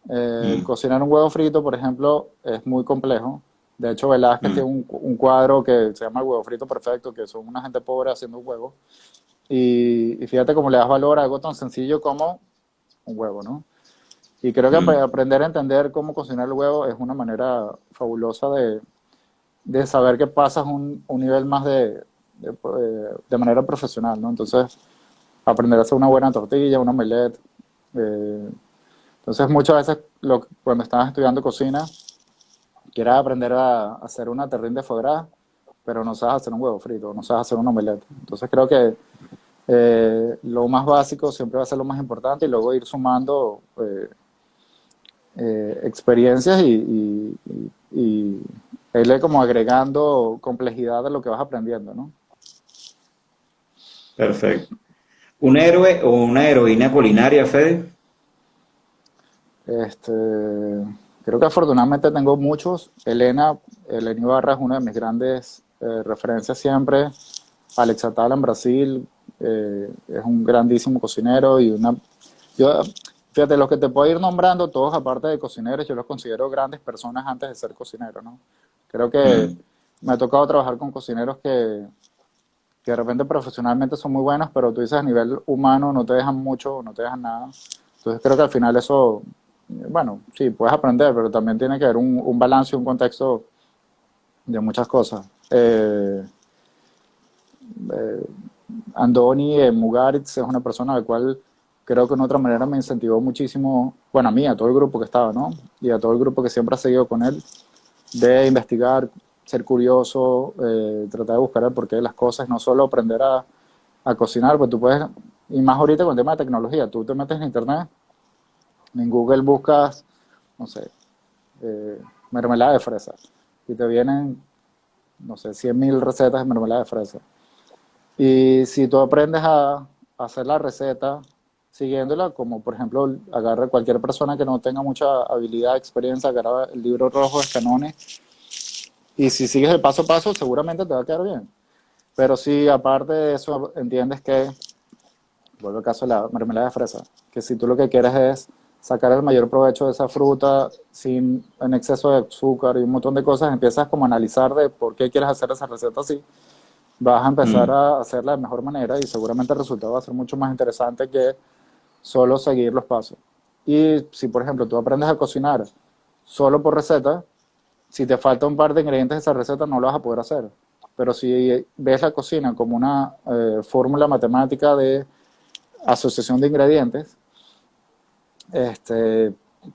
Mm, Cocinar un huevo frito, por ejemplo, es muy complejo. De hecho, Velázquez mm, tiene un cuadro que se llama El huevo frito perfecto, que son una gente pobre haciendo un huevo. Y fíjate cómo le das valor a algo tan sencillo como un huevo, ¿no? Y creo que mm. aprender a entender cómo cocinar el huevo es una manera fabulosa de saber que pasas un nivel más de manera profesional, ¿no? Entonces, aprender a hacer una buena tortilla, un omelette. eh, entonces, muchas veces cuando estás estudiando cocina, quieres aprender a hacer una terrine de foie gras, pero no sabes hacer un huevo frito, no sabes hacer un omelette. Entonces, creo que lo más básico siempre va a ser lo más importante y luego ir sumando experiencias y irle como agregando complejidad a lo que vas aprendiendo, ¿no? Perfecto. ¿Un héroe o una heroína culinaria, Fede? Este, creo que afortunadamente tengo muchos. Elena Ibarra es una de mis grandes referencias siempre. Alex Atala en Brasil es un grandísimo cocinero y yo, fíjate, los que te puedo ir nombrando, todos aparte de cocineros, yo los considero grandes personas antes de ser cocineros, ¿no? Creo que Mm, me ha tocado trabajar con cocineros que de repente profesionalmente son muy buenos, pero tú dices a nivel humano no te dejan mucho, no te dejan nada. Entonces creo que al final eso, bueno, sí, puedes aprender, pero también tiene que haber un balance y un contexto de muchas cosas. Eh, Andoni Mugaritz es una persona a la cual creo que de una otra manera me incentivó muchísimo, bueno, a mí, a todo el grupo que estaba, ¿no? Y a todo el grupo que siempre ha seguido con él, de investigar, ser curioso, tratar de buscar el porqué de las cosas, no solo aprender a cocinar, pues tú puedes, y más ahorita con el tema de tecnología, tú te metes en internet, en Google buscas, no sé, mermelada de fresa, y te vienen, no sé, 100.000 recetas de mermelada de fresa. Y si tú aprendes a hacer la receta siguiéndola, como por ejemplo, agarra cualquier persona que no tenga mucha habilidad, experiencia, agarra el libro rojo de Scannone, y si sigues el paso a paso, seguramente te va a quedar bien. Pero si aparte de eso entiendes que, vuelvo al caso de la mermelada de fresa, que si tú lo que quieres es sacar el mayor provecho de esa fruta sin en exceso de azúcar y un montón de cosas, empiezas como a analizar de por qué quieres hacer esa receta así, vas a empezar mm. a hacerla de mejor manera y seguramente el resultado va a ser mucho más interesante que solo seguir los pasos. Y si, por ejemplo, tú aprendes a cocinar solo por receta, si te falta un par de ingredientes de esa receta no lo vas a poder hacer. Pero si ves la cocina como una fórmula matemática de asociación de ingredientes, este,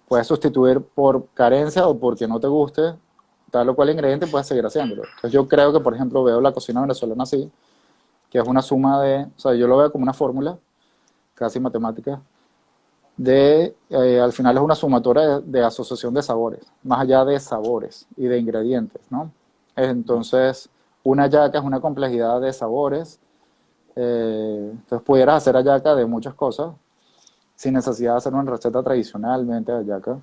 puedes sustituir por carencia o porque no te guste tal o cual ingrediente, puedes seguir haciéndolo. Entonces yo creo que, por ejemplo, veo la cocina venezolana así, que es una suma o sea, yo lo veo como una fórmula, casi matemática, al final es una sumatoria de asociación de sabores, más allá de sabores y de ingredientes, ¿no? Entonces, una yaca es una complejidad de sabores, entonces pudieras hacer hallaca de muchas cosas, sin necesidad de hacer una receta tradicionalmente de hallaca.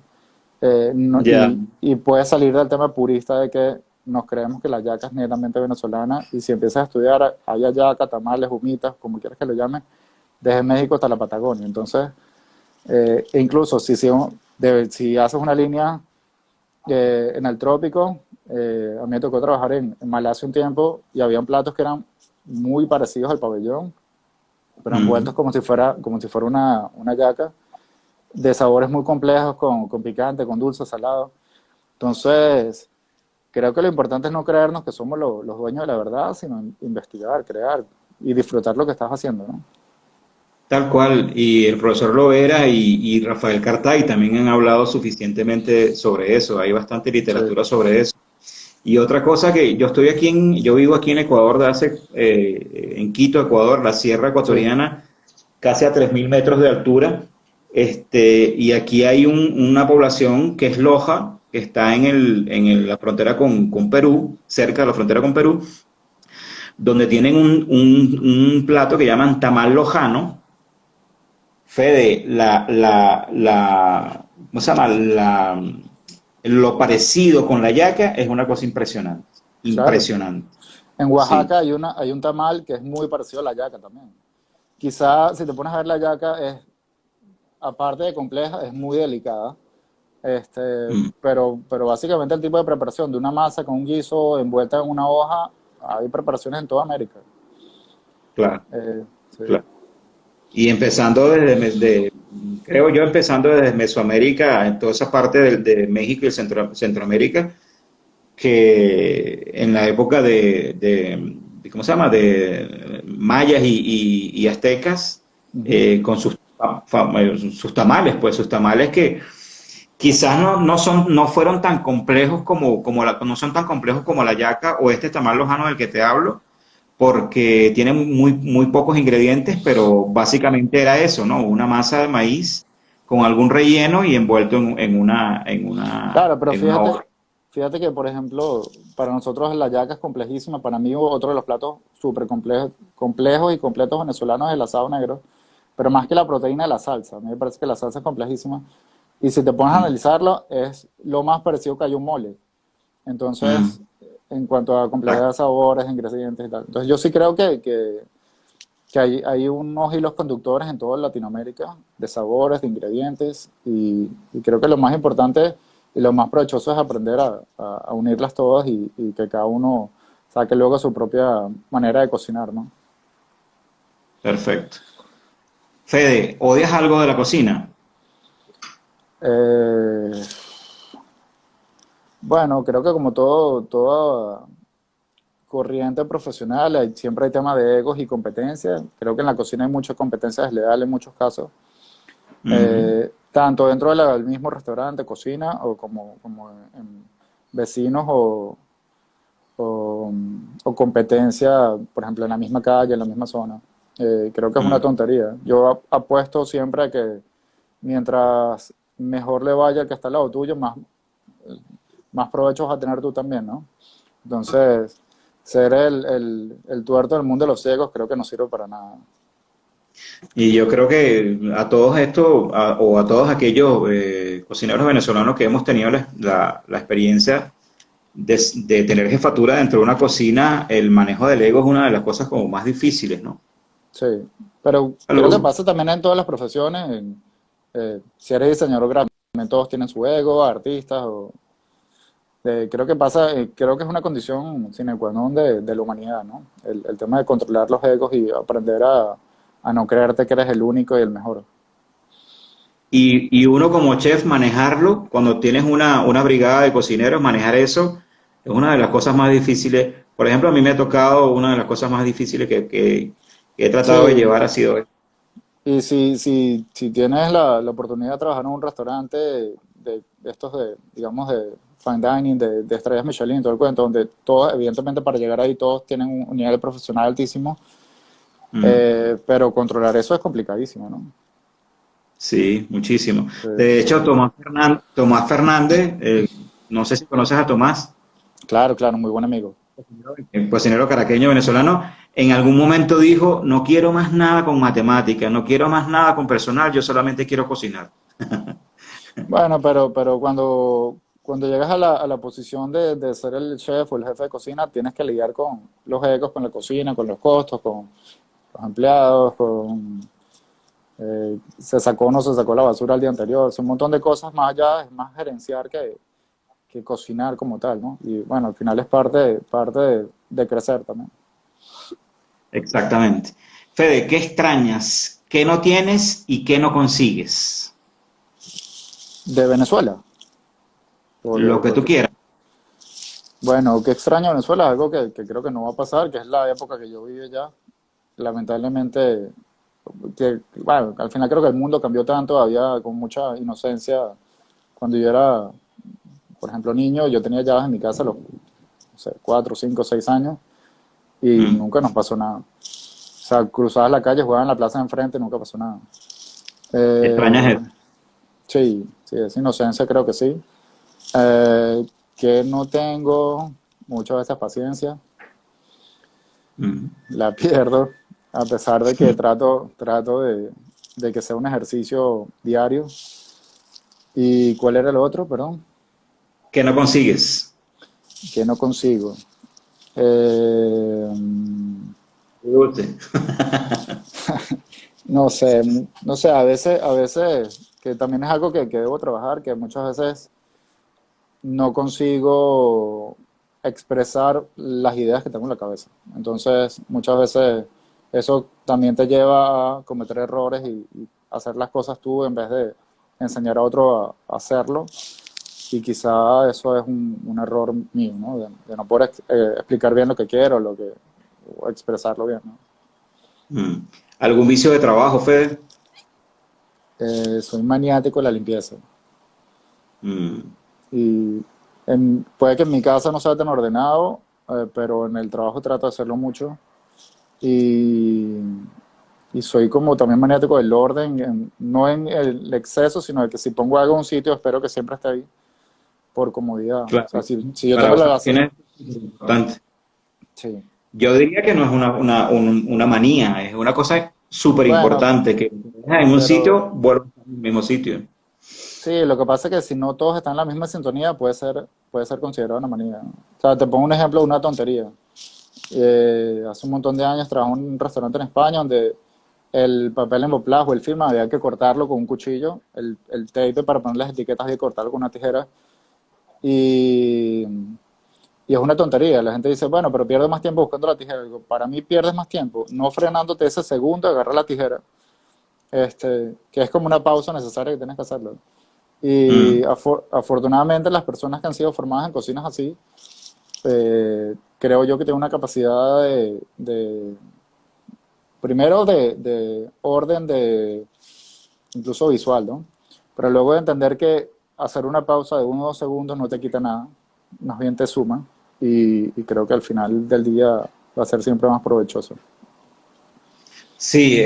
Ya. Y puedes salir del tema purista de que nos creemos que la yaca es netamente venezolana y si empiezas a estudiar, hay hallaca, tamales, humitas, como quieras que lo llames, desde México hasta la Patagonia. Entonces, e incluso si haces una línea en el trópico, a mí me tocó trabajar en Malasia un tiempo y habían platos que eran muy parecidos al pabellón, pero envueltos Mm. como si fuera una yaca, de sabores muy complejos, con picante, con dulce, salado. Entonces, creo que lo importante es no creernos que somos los dueños de la verdad, sino investigar, crear y disfrutar lo que estás haciendo, ¿no? Tal cual, y el profesor Lovera y Rafael Cartay también han hablado suficientemente sobre eso, hay bastante Sí, literatura sobre eso. Y otra cosa que yo vivo aquí en Ecuador, en Quito, Ecuador, la sierra sí. ecuatoriana, casi a 3.000 metros de altura, y aquí hay una población que es Loja, que está la frontera con Perú, cerca de la frontera con Perú, donde tienen un plato que llaman tamal lojano. Fede, ¿cómo se llama? Lo parecido con la yaca es una cosa impresionante, Claro. impresionante, En sí. Oaxaca hay un tamal que es muy parecido a la yaca también. Quizá si te pones a ver la yaca, aparte de compleja, es muy delicada. Este, Mm, pero básicamente el tipo de preparación de una masa con un guiso envuelta en una hoja, hay preparaciones en toda América. claro, Sí. claro. Y empezando creo yo, empezando desde Mesoamérica, en toda esa parte de México y Centroamérica, que en la época ¿cómo se llama? De mayas y aztecas, Ujú. con sus tamales, pues sus tamales que quizás no fueron tan complejos no son tan complejos como la yaca o este tamal lojano del que te hablo, porque tiene muy pocos ingredientes, pero básicamente era eso, ¿no? Una masa de maíz con algún relleno y envuelto Claro, pero en una hoja. fíjate que, por ejemplo, para nosotros la yaca es complejísima. Para mí, otro de los platos súper complejos y completos venezolanos es el asado negro. Pero más que la proteína de la salsa. A mí me parece que la salsa es complejísima. Y si te pones a Mm, analizarlo, es lo más parecido que hay un mole. Entonces, mm, en cuanto a complejidad de exacto. sabores, ingredientes y tal. Entonces, yo sí creo que hay unos hilos conductores en toda Latinoamérica de sabores, de ingredientes, y creo que lo más importante y lo más provechoso es aprender a unirlas todas y que cada uno saque luego su propia manera de cocinar, ¿no? Perfecto. Fede, ¿odias algo de la cocina? Eh, bueno, creo que como toda corriente profesional, siempre hay temas de egos y competencias. Creo que en la cocina hay mucha competencia desleal en muchos casos. Ujú. Tanto dentro del mismo restaurante, cocina, o como en vecinos o, o competencia, por ejemplo, en la misma calle, en la misma zona. Creo que es una Mm. tontería. Yo apuesto siempre a que mientras mejor le vaya al que está al lado tuyo, más provecho vas a tener tú también, ¿no? Entonces, ser el tuerto del mundo de los ciegos creo que no sirve para nada. Y yo creo que a todos estos, o a todos aquellos cocineros venezolanos que hemos tenido la experiencia de tener jefatura dentro de una cocina, el manejo del ego es una de las cosas como más difíciles, ¿no? Sí, pero creo que Salud. pasa también en todas las profesiones. Si eres diseñador gráfico, también todos tienen su ego, artistas. Creo que pasa, creo que es una condición sine qua non de la humanidad, ¿no? El tema de controlar los egos y aprender a no creerte que eres el único y el mejor. Y uno como chef manejarlo, cuando tienes una brigada de cocineros, manejar eso es una de las cosas más difíciles. Por ejemplo, a mí me ha tocado una de las cosas más difíciles que he tratado de Sí, llevar ha sido y si tienes la oportunidad de trabajar en un restaurante de estos digamos, de fine dining, de estrellas Michelin, todo el cuento, donde todos, evidentemente para llegar ahí todos tienen un nivel profesional altísimo, mm, pero controlar eso es complicadísimo, ¿no? sí, muchísimo. Sí, De sí, hecho, sí. Tomás Fernández, no sé si conoces a Tomás, Claro, claro, muy buen amigo. el cocinero caraqueño venezolano, en algún momento dijo, no quiero más nada con matemáticas, no quiero más nada con personal, yo solamente quiero cocinar. Bueno, pero cuando llegas a la posición de ser el chef o el jefe de cocina, tienes que lidiar con los egos, con la cocina, con los costos, con los empleados, se sacó o no se sacó la basura el día anterior, es un montón de cosas más allá, es más gerenciar que cocinar como tal, ¿no? Y bueno, al final es parte de crecer también. Exactamente. Fede, ¿qué extrañas? ¿Qué no tienes y qué no consigues? De Venezuela, Lo que tú quieras. bueno, qué extraño Venezuela, es algo que creo que no va a pasar, que es la época que yo viví ya. Lamentablemente, bueno, al final creo que el mundo cambió tanto, había con mucha inocencia. Cuando yo era, por ejemplo, niño, yo tenía llaves en mi casa a los, no sé, 4, 5, 6 años y Mm. nunca nos pasó nada. O sea, cruzabas la calle, jugabas en la plaza de enfrente, nunca pasó nada. ¿Extrañas Eh, eso? sí, sí, esa inocencia creo que sí. Eh, que no tengo muchas veces paciencia. Mm. la pierdo, a pesar de que trato de que sea un ejercicio diario. ¿Y cuál era el otro, perdón? ¿Qué no consigues? Que no consigo. Eh, Dulce. no sé, no sé, a veces, que también es algo que debo trabajar, que muchas veces no consigo expresar las ideas que tengo en la cabeza. Entonces, muchas veces eso también te lleva a cometer errores y hacer las cosas tú en vez de enseñar a otro a hacerlo. Y quizá eso es un error mío, ¿no? De no poder explicar bien lo que quiero, o expresarlo bien, ¿no? Mm. ¿Algún vicio de trabajo, Fede? Soy maniático de la limpieza. Mm. Y puede que en mi casa no sea tan ordenado, pero en el trabajo trato de hacerlo mucho. Y, y soy como también maniático del orden, no en el exceso, sino de que si pongo algo en un sitio, espero que siempre esté ahí, por comodidad. O Claro, sea, si yo tengo claro, o la sea, base, tienes importante. sí. Yo diría que no es una manía, es una cosa súper Bueno, importante, que en un pero sitio, vuelvo al mismo sitio. sí, lo que pasa es que si no todos están en la misma sintonía, puede ser considerado una manía. O sea, te pongo un ejemplo de una tontería. Hace un montón de años trabajé en un restaurante en España donde el papel emboplado o el film había que cortarlo con un cuchillo, el tape para poner las etiquetas había que cortarlo con una tijera y, y es una tontería. La gente dice, bueno, pero pierdes más tiempo buscando la tijera. Digo, para mí pierdes más tiempo no frenándote ese segundo, agarrar la tijera, que es como una pausa necesaria que tienes que hacerlo. Y Mm. afortunadamente las personas que han sido formadas en cocinas así, creo yo que tienen una capacidad primero de orden, incluso visual, ¿no? Pero luego de entender que hacer una pausa de 1 o 2 segundos no te quita nada, más bien te suma y creo que al final del día va a ser siempre más provechoso. Sí,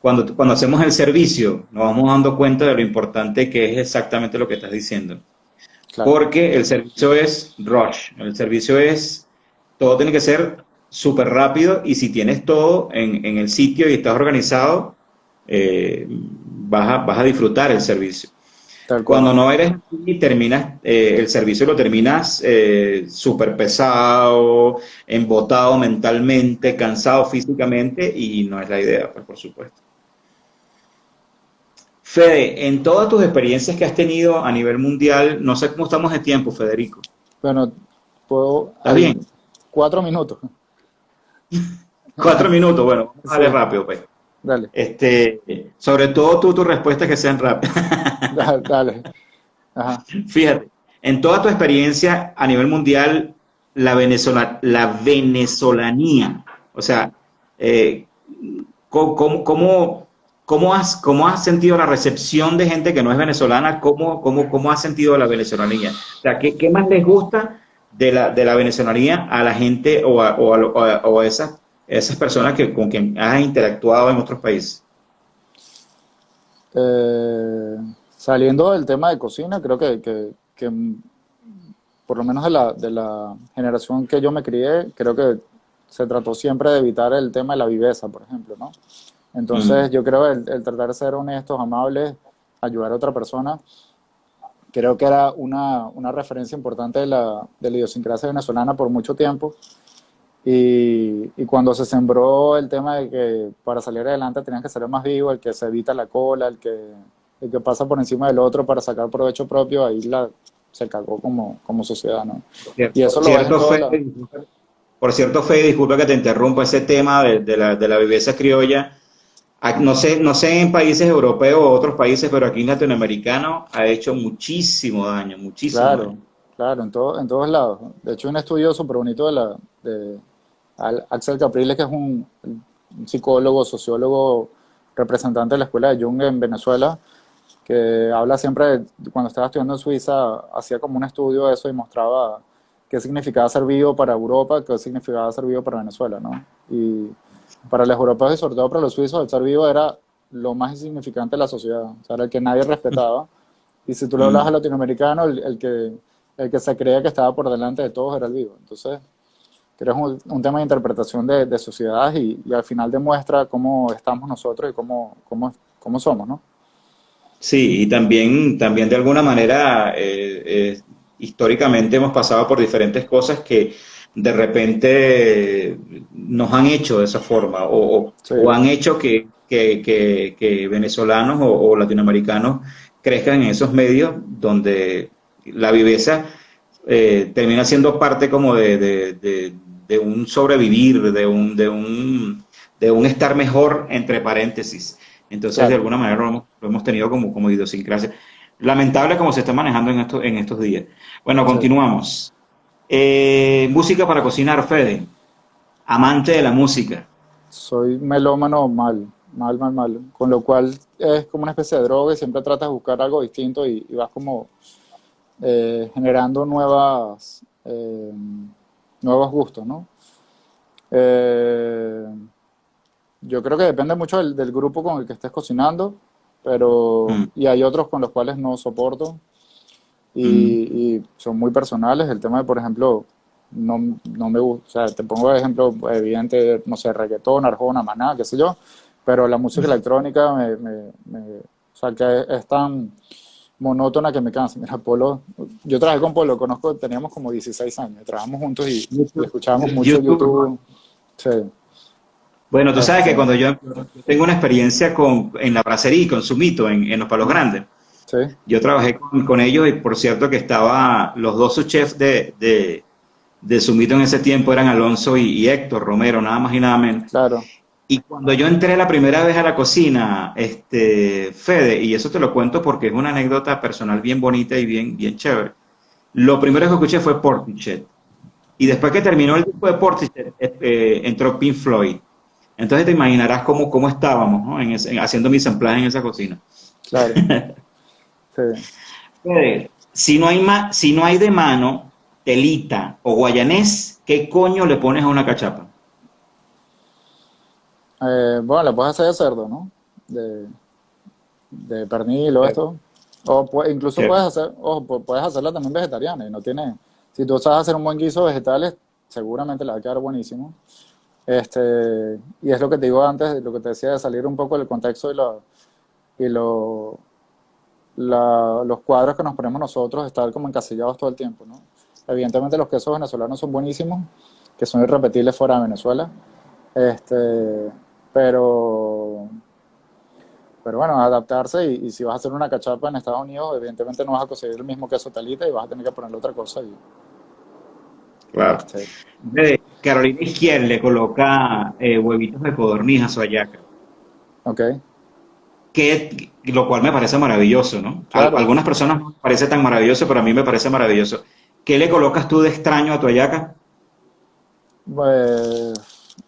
cuando hacemos el servicio, nos vamos dando cuenta de lo importante que es exactamente lo que estás diciendo. Claro, Porque el servicio es rush, el servicio es, todo tiene que ser súper rápido y si tienes todo en el sitio y estás organizado, vas a disfrutar el servicio. tal cual. Cuando no eres así, terminas, el servicio lo terminas súper pesado, embotado mentalmente, cansado físicamente y no es la idea, pues por supuesto. Fede, en todas tus experiencias que has tenido a nivel mundial, no sé cómo estamos de tiempo, Federico. Bueno, ¿Estás hay bien? 4 minutos. 4 minutos, bueno, vamos a Sí, darle rápido, pues. dale, Sobre todo tus respuestas que sean rápidas. dale, dale. Ajá. Fíjate, en toda tu experiencia a nivel mundial, la venezolanía, o sea, eh, cómo has sentido la recepción de gente que no es venezolana? ¿Cómo has sentido la venezolanía? O sea, ¿qué más les gusta de la venezolanía a la gente o a esas personas con quien has interactuado en otros países? Eh, Saliendo del tema de cocina, creo que por lo menos de la generación que yo me crié, creo que se trató siempre de evitar el tema de la viveza, por ejemplo, ¿no? Entonces Mm, yo creo el tratar de ser honestos, amables, ayudar a otra persona, creo que era una referencia importante de la idiosincrasia venezolana por mucho tiempo. Y cuando se sembró el tema de que para salir adelante tenías que ser el más vivo, el que se evita la cola, el que pasa por encima del otro para sacar provecho propio, se cagó como sociedad, ¿no? Y eso por lo ves en cierto, todas Fede, disculpa que te interrumpa, ese tema de la viveza criolla. No sé en países europeos o otros países, pero aquí en latinoamericano ha hecho muchísimo daño, muchísimo claro, daño. claro, en todos lados. De hecho, hay un estudio súper bonito de Axel Capriles, que es un psicólogo, sociólogo, representante de la Escuela de Jung en Venezuela, que habla siempre, cuando estaba estudiando en Suiza, hacía como un estudio de eso y mostraba qué significaba ser vivo para Europa, qué significaba ser vivo para Venezuela, ¿no? Y para los europeos y sobre todo para los suizos, el ser vivo era lo más insignificante de la sociedad, o sea, era el que nadie respetaba. Y si tú le hablas al Mm, latinoamericano, el que se creía que estaba por delante de todos era el vivo. Entonces, creo que es un tema de interpretación de sociedades y al final demuestra cómo estamos nosotros y cómo somos, ¿no? Sí, y también de alguna manera, históricamente hemos pasado por diferentes cosas que de repente nos han hecho de esa forma Sí, o han hecho que venezolanos o latinoamericanos crezcan en esos medios donde la viveza termina siendo parte como de un sobrevivir, de un estar mejor, entre paréntesis. Entonces, de claro. alguna manera lo hemos tenido como idiosincrasia. Lamentable como se está manejando en estos días. Bueno, Sí. continuamos. Música para cocinar, Fede. Amante de la música. Soy melómano mal. Con lo cual es como una especie de droga y siempre tratas de buscar algo distinto y vas como generando nuevos gustos, ¿no? Eh, yo creo que depende mucho del grupo con el que estés cocinando, Mm, y hay otros con los cuales no soporto mm, y son muy personales. El tema de, por ejemplo, no me gusta, o sea, te pongo de ejemplo evidente, no sé, reggaetón, Arjona, Maná, qué sé yo, pero la música electrónica o sea, que es tan monótona que me cansa. Mira, Polo, yo trabajé con Polo, conozco, teníamos como 16 años, trabajamos juntos y escuchábamos mucho YouTube. YouTube. Sí, Bueno, tú sabes este, que cuando yo tengo una experiencia en la bracería y con Sumito, en los Palos mm, Grandes, sí, yo trabajé con ellos y por cierto que estaba los dos subchefs de Sumito en ese tiempo eran Alonso y Héctor Romero, nada más y nada menos. claro, Y cuando yo entré la primera vez a la cocina, Fede, y eso te lo cuento porque es una anécdota personal bien bonita y bien chévere. Lo primero que escuché fue Portichet. Y después que terminó el disco de Portichet, entró Pink Floyd. Entonces te imaginarás cómo estábamos, ¿no? Haciendo mis ensamblajes en esa cocina. claro, sí. Fede, si no hay de mano, telita o guayanés, ¿qué coño le pones a una cachapa? Bueno, la puedes hacer de cerdo, ¿no? De, de pernil o esto. O incluso Che, puedes hacerla también vegetariana y no tiene, si tú sabes hacer un buen guiso de vegetales, seguramente le va a quedar buenísimo. Y es lo que te digo antes, lo que te decía de salir un poco del contexto y lo, los cuadros que nos ponemos nosotros, estar como encasillados todo el tiempo, ¿no? Evidentemente los quesos venezolanos son buenísimos, que son irrepetibles fuera de Venezuela, este, pero, pero bueno, adaptarse y si vas a hacer una cachapa en Estados Unidos, evidentemente no vas a conseguir el mismo queso talita y vas a tener que ponerle otra cosa. claro. Este, Carolina Izquier le coloca huevitos de codorniz a su hallaca, ok, lo cual me parece maravilloso, ¿no? claro. Algunas personas no les parece tan maravilloso, pero a mí me parece maravilloso. ¿Qué le colocas tú de extraño a tu hallaca? Pues,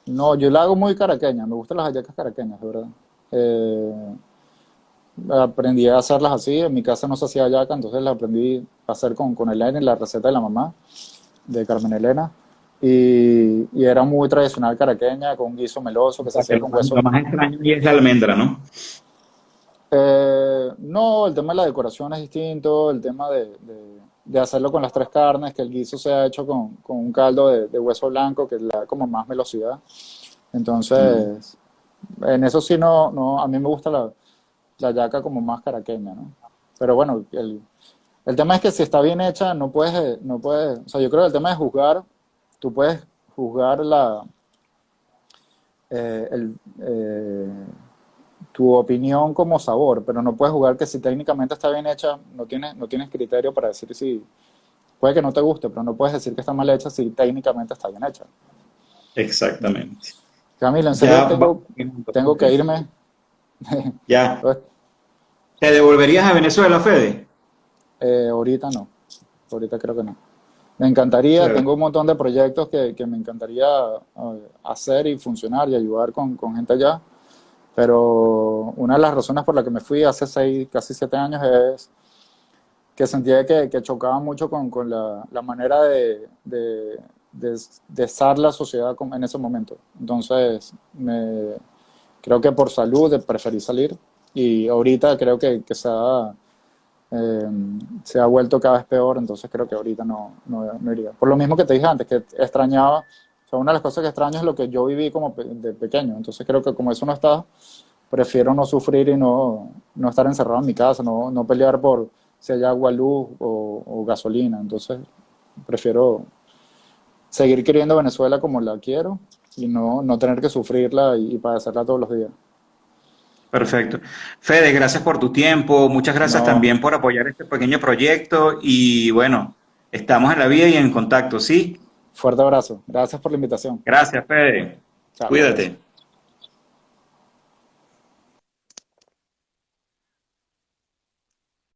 no, yo la hago muy caraqueña, me gustan las hallacas caraqueñas, de verdad. Eh, Aprendí a hacerlas así, en mi casa no se hacía hallaca, entonces la aprendí a hacer con Elena en la receta de la mamá, de Carmen Elena, y era muy tradicional caraqueña, con un guiso meloso O que se sea, que hacía con lo hueso. más extraño ahí es la almendra, ¿no? No, el tema de la decoración es distinto, el tema de hacerlo con las tres carnes, que el guiso sea hecho con un caldo de hueso blanco, que le da como más velocidad. Mm. Entonces, en eso sí a mí me gusta la yaca como más caraqueña, ¿no? Pero bueno, el tema es que si está bien hecha, no puedes, o sea, yo creo que el tema de juzgar, tú puedes juzgar eh, el, eh, tu opinión como sabor, pero no puedes jugar que si técnicamente está bien hecha, no tienes criterio para decir si, puede que no te guste, pero no puedes decir que está mal hecha si técnicamente está bien hecha. Exactamente. Camilo, en serio Ya va. tengo que irme. Ya. ¿Te devolverías a Venezuela, Fede? Ahorita no, ahorita creo que no. Me encantaría, Chévere. tengo un montón de proyectos que me encantaría hacer y funcionar y ayudar con gente allá, pero una de las razones por las que me fui hace casi 7 años es que sentía que chocaba mucho con la manera de estar la sociedad en ese momento. Entonces, creo que por salud preferí salir y ahorita creo que eh, se ha vuelto cada vez peor, entonces creo que ahorita no iría. Por lo mismo que te dije antes, que extrañaba sea, una de las cosas que extraño es lo que yo viví como de pequeño. Entonces creo que como eso no está, prefiero no sufrir y no estar encerrado en mi casa, no pelear por si hay agua, luz o gasolina. Entonces prefiero seguir queriendo Venezuela como la quiero y no tener que sufrirla y padecerla todos los días. Perfecto. Fede, gracias por tu tiempo, muchas gracias No, también por apoyar este pequeño proyecto y bueno, estamos en la vida y en contacto, ¿sí? fuerte abrazo. Gracias por la invitación. Gracias, Fede. Chao, adiós. Cuídate.